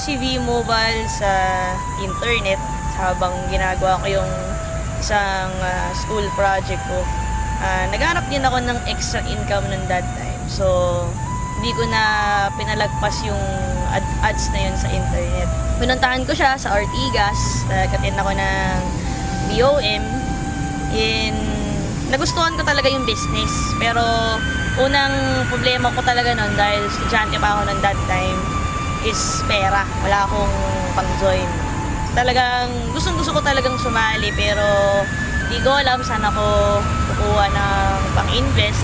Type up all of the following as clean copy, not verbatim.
si V-Mobile sa internet habang ginagawa ko yung isang school project ko. Naghanap din ako ng extra income nun that time. So, hindi ko na pinalagpas yung ads na yun sa internet. Pinuntahan ko siya sa Ortigas, nag-attend ako ng BOM, and nagustuhan ko talaga yung business. Pero unang problema ko talaga nun, dahil estudyante pa ako nun that time, is pera. Wala akong pang-join. Talagang gustong-gusto ko talagang sumali, pero hindi ko alam saan ako kukuha ng pang-invest.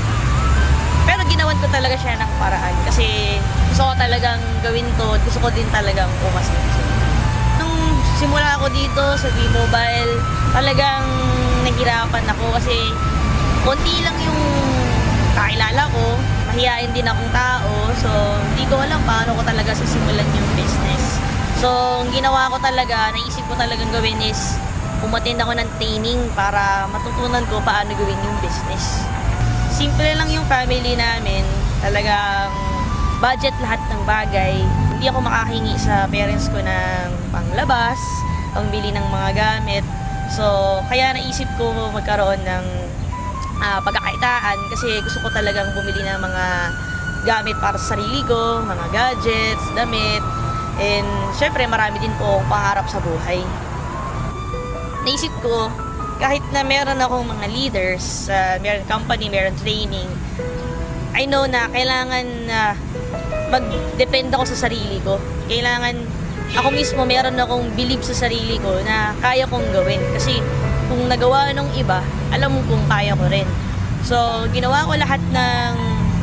Pero ginawan ko talaga siya ng paraan kasi gusto ko talagang gawin to, gusto ko din talagang umasin. Nung simula ako dito sa V-Mobile, talagang nahirapan ako kasi konti lang yung kakilala ko, mahihain din akong tao, so hindi ko alam paano ko talaga sisimulan yung business. So, ang ginawa ko talaga, naisip ko talagang gawin is umattend ako ng training para matutunan ko paano gawin yung business. Simple lang yung family namin, talagang budget lahat ng bagay. Hindi ako makahingi sa parents ko ng panglabas, pangbili ng mga gamit. So, kaya naisip ko magkaroon ng pagkakaitaan kasi gusto ko talagang bumili ng mga gamit para sa sarili ko, mga gadgets, damit, and syempre marami din po akong pangarap sa buhay. Naisip ko, kahit na meron akong mga leaders, meron company, meron training, I know na kailangan mag-depend ako sa sarili ko. Kailangan ako mismo meron akong believe sa sarili ko na kaya kong gawin. Kasi kung nagawa ng iba, alam mo kung kaya ko rin. So, ginawa ko lahat ng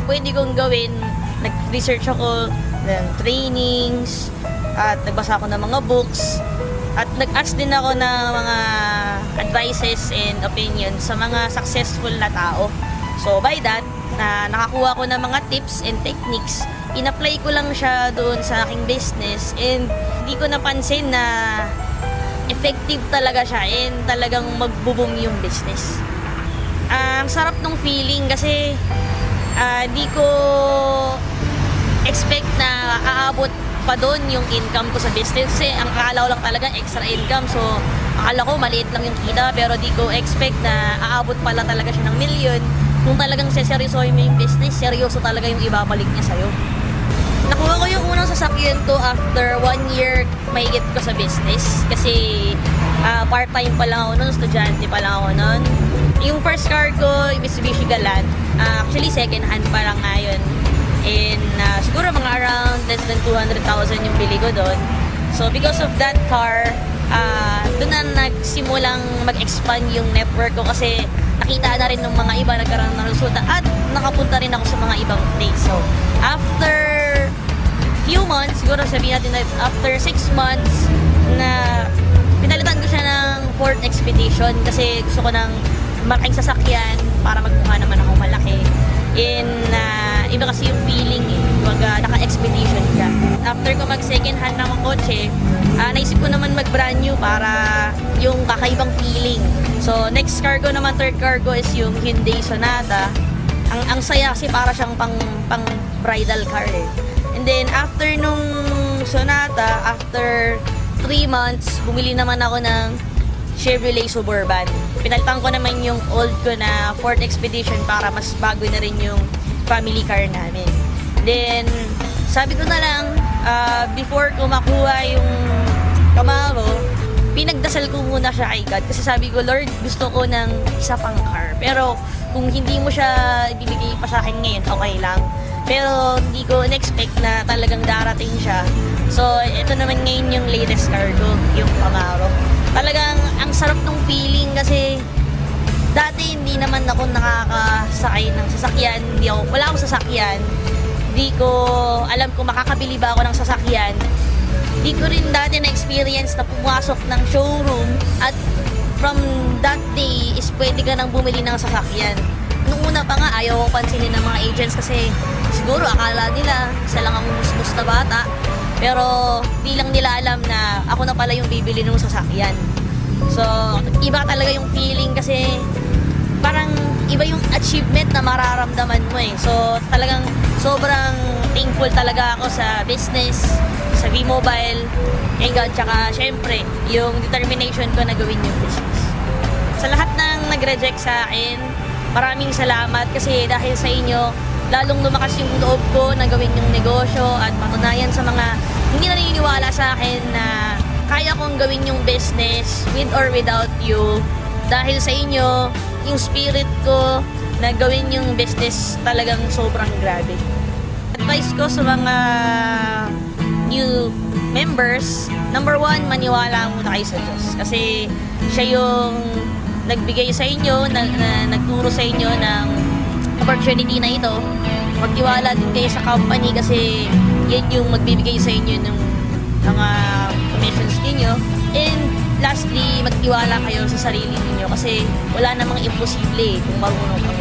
pwede kong gawin. Nag-research ako ng trainings, at nagbasa ako ng mga books, at nag-ask din ako ng mga advices and opinions sa mga successful na tao. So, by that, nakakuha ko ng mga tips and techniques. In-apply ko lang siya doon sa aking business, and hindi ko napansin na effective talaga siya and talagang magbo-boom yung business. Ang sarap ng feeling kasi di ko expect na aabot pa doon yung income ko sa business kasi ang akala ko lang talaga extra income, so akala ko maliit lang yung kita, pero di ko expect na aabot pala talaga siya ng milyon. Kung talagang seryosohin mo yung business, seryoso talaga yung ibabalik niya sa'yo. Nakuha ko yung unang sasakyan ko after 1 year mahigit ko sa business kasi part-time pa lang ako nun, estudyante pa lang ako nun. Yung first car ko, Mitsubishi Galant, actually second hand pa lang ngayon. And siguro mga around less than 200,000 yung bili ko doon. So because of that car, doon na nagsimulang mag-expand yung network ko kasi nakita na rin ng mga iba, nagkaroon ng resulta at nakapunta rin ako sa mga ibang place. So after few months, siguro sabihin natin na after 6 months na pinalitan ko siya ng Ford Expedition kasi gusto ko ng malaking sasakyan para magmukha naman ako malaki. Iba kasi yung feeling naka-expedition ka. After ko mag second hand ng kotse, naisip ko naman mag brand new para yung kakaibang feeling. So next car ko naman, third car ko is yung Hyundai Sonata. Ang saya kasi para siyang pang bridal car eh. And then after nung Sonata, after 3 months, bumili naman ako ng Chevrolet Suburban. Pinalitan ko naman yung old ko na Ford Expedition para mas bago na rin yung family car namin. Then, sabi ko na lang, before ko makuha yung Camaro, pinagdasal ko muna siya kay God. Kasi sabi ko, Lord, gusto ko ng isa pang car. Pero, kung hindi mo siya ibibigay pa sa akin ngayon, okay lang. Pero, hindi ko in-expect na talagang darating siya. So, ito naman ngayon yung latest car ko, yung Camaro. Talagang, ang sarap ng feeling kasi dati hindi naman ako nakakasakay ng sasakyan. Wala akong sasakyan. Hindi ko alam kung makakabili ba ako ng sasakyan. Hindi ko rin dati na-experience na pumasok ng showroom at from that day is pwede ka nang bumili ng sasakyan. Nung una pa nga, ayaw ko pansinin ng mga agents kasi siguro akala nila isa lang ang musmus na bata. Pero di lang nila alam na ako na pala yung bibili ng sasakyan. So, iba talaga yung feeling kasi parang iba yung achievement na mararamdaman mo eh. So, talagang sobrang thankful talaga ako sa business, sa V-Mobile, kay God, tsaka syempre, yung determination ko na gawin yung business. Sa lahat ng nag-reject sa akin, maraming salamat kasi dahil sa inyo, lalong lumakas yung loob ko na gawin yung negosyo at patunayan sa mga hindi naniniwala sa akin na kaya kong gawin yung business with or without you. Dahil sa inyo, yung spirit ko na gawin yung business talagang sobrang grabe. Advice ko sa mga new members, number 1, maniwala muna kayo sa Diyos. Kasi siya yung nagbigay sa inyo, nagturo sa inyo ng opportunity na ito. Magtiwala din kayo sa company kasi yan yung magbibigay sa inyo ng mga commissions ninyo. And lastly, magtiwala kayo sa sarili ninyo kasi wala namang imposible kung marunong kang